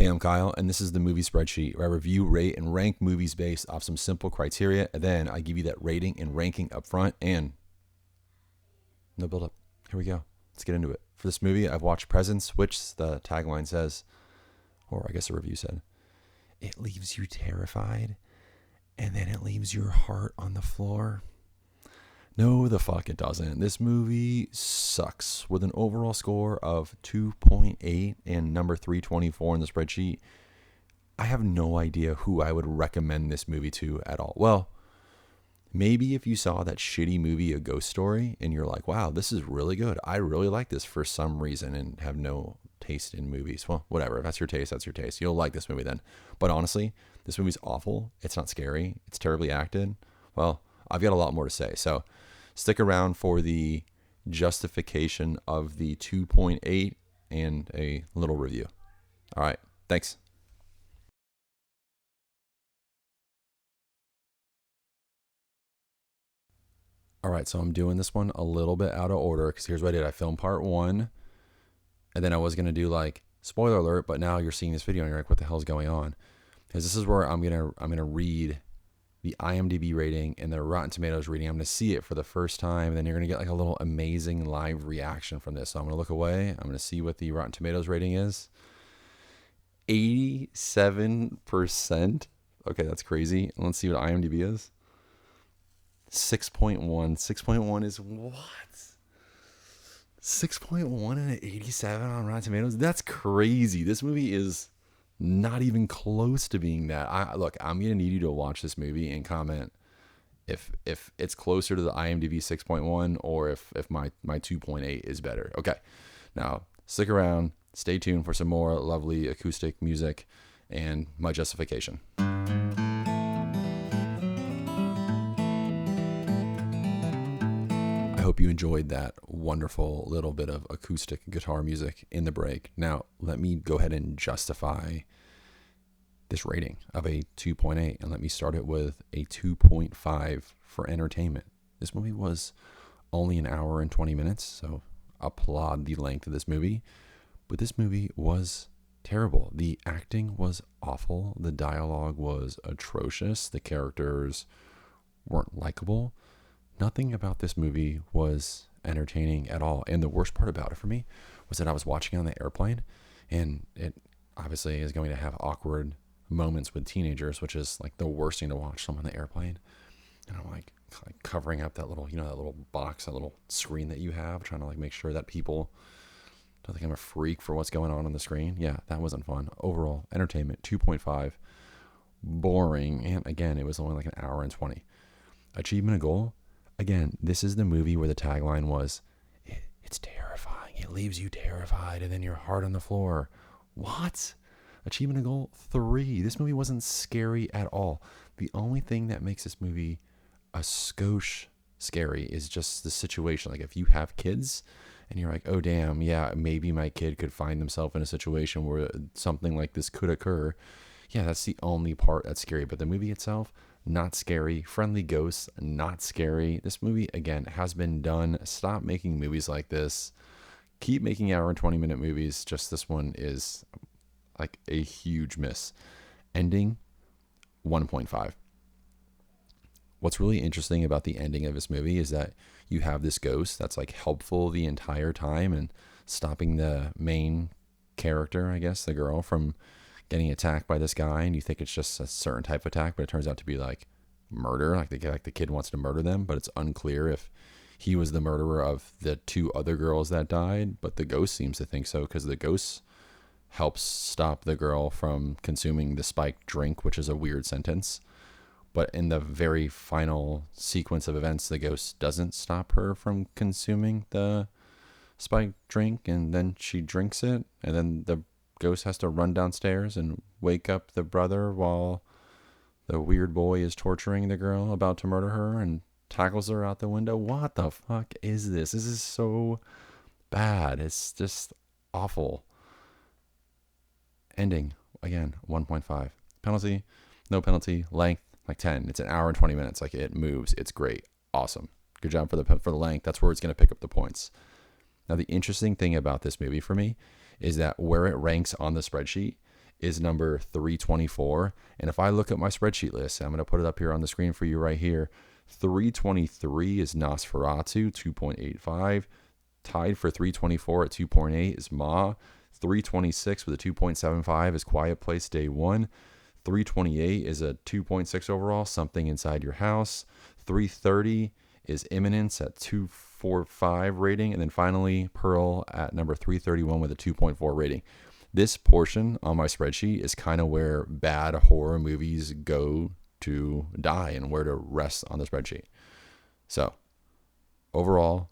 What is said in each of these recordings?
Hey, I'm Kyle, and this is the Movie Spreadsheet, where I review, rate, and rank movies based off some simple criteria, and then I give you that rating and ranking up front, and no build up. Here we go. Let's get into it. For this movie, I've watched Presence, which the tagline says, or I guess the review said, it leaves you terrified, and then it leaves your heart on the floor. No, the fuck it doesn't. This movie sucks. With an overall score of 2.8 and number 324 in the spreadsheet, I have no idea who I would recommend this movie to at all. Well, maybe if you saw that shitty movie, A Ghost Story, and you're like, wow, this is really good. I really like this for some reason and have no taste in movies. Well, whatever. If that's your taste, that's your taste. You'll like this movie then. But honestly, this movie's awful. It's not scary. It's terribly acted. Well, I've got a lot more to say. So stick around for the justification of the 2.8 and a little review. All right. Thanks. All right. So I'm doing this one a little bit out of order because here's what I did. I filmed part one, and then I was going to do like spoiler alert, but now you're seeing this video and you're like, what the hell is going on? Because this is where I'm going to read the IMDb rating and the Rotten Tomatoes rating. I'm going to see it for the first time, and then you're going to get like a little amazing live reaction from this. So I'm going to look away. I'm going to see what the Rotten Tomatoes rating is. 87%. Okay, that's crazy. Let's see what IMDb is. 6.1. 6.1 is what? 6.1 and an 87 on Rotten Tomatoes? That's crazy. This movie is not even close to being that. Look, I'm gonna need you to watch this movie and comment if it's closer to the IMDb 6.1 or if my 2.8 is better. Okay, now stick around, stay tuned for some more lovely acoustic music and my justification. I hope you enjoyed that wonderful little bit of acoustic guitar music in the break. Now, let me go ahead and justify this rating of a 2.8, and let me start it with a 2.5 for entertainment. This movie was only an hour and 20 minutes, so applaud the length of this movie. But this movie was terrible. The acting was awful. The dialogue was atrocious. The characters weren't likable. Nothing about this movie was entertaining at all. And the worst part about it for me was that I was watching on the airplane, and it obviously is going to have awkward moments with teenagers, which is like the worst thing to watch them on the airplane. And I'm like covering up that little, that little box, that little screen that you have, trying to like make sure that people don't think I'm a freak for what's going on the screen. Yeah, that wasn't fun. Overall, entertainment, 2.5. Boring. And again, it was only like an hour and 20. Achievement of goal. Again, this is the movie where the tagline was, it's terrifying. It leaves you terrified and then your heart on the floor. What? Achievement of goal 3. This movie wasn't scary at all. The only thing that makes this movie a skosh scary is just the situation. Like if you have kids and you're like, oh damn, yeah, maybe my kid could find themselves in a situation where something like this could occur. Yeah, that's the only part that's scary. But the movie itself, not scary. Friendly ghosts, not scary. This movie, again, has been done. Stop making movies like this. Keep making hour and 20 minute movies. Just this one is like a huge miss. Ending, 1.5. What's really interesting about the ending of this movie is that you have this ghost that's like helpful the entire time and stopping the main character, I guess, the girl, from getting attacked by this guy, and you think it's just a certain type of attack, but it turns out to be like murder. Like the kid wants to murder them, but it's unclear if he was the murderer of the 2 other girls that died. But the ghost seems to think so, because the ghost helps stop the girl from consuming the spiked drink, which is a weird sentence. But in the very final sequence of events, the ghost doesn't stop her from consuming the spiked drink, and then she drinks it, and then the ghost has to run downstairs and wake up the brother while the weird boy is torturing the girl about to murder her and tackles her out the window. What the fuck is this? This is so bad. It's just awful. Ending, again, 1.5. Penalty, no penalty. Length, like 10. It's an hour and 20 minutes. Like, it moves. It's great. Awesome. Good job for the length. That's where it's going to pick up the points. Now, the interesting thing about this movie for me is that where it ranks on the spreadsheet is number 324. And if I look at my spreadsheet list, I'm going to put it up here on the screen for you right here. 323 is Nosferatu, 2.85. Tied for 324 at 2.8 is Ma. 326 with a 2.75 is Quiet Place Day 1. 328 is a 2.6 overall, Something Inside Your House. 330 is Imminence at 2.45 rating. And then finally, Pearl at number 331 with a 2.4 rating. This portion on my spreadsheet is kind of where bad horror movies go to die and where to rest on the spreadsheet. So overall,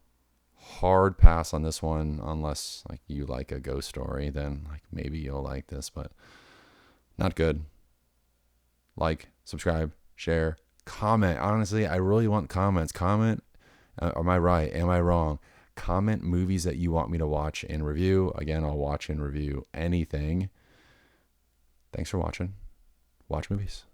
hard pass on this one, unless like you like a ghost story, then like maybe you'll like this, but not good. Like, subscribe, share, comment. Honestly, I really want comments. Comment. Am I right? Am I wrong? Comment movies that you want me to watch and review. Again, I'll watch and review anything. Thanks for watching. Watch movies.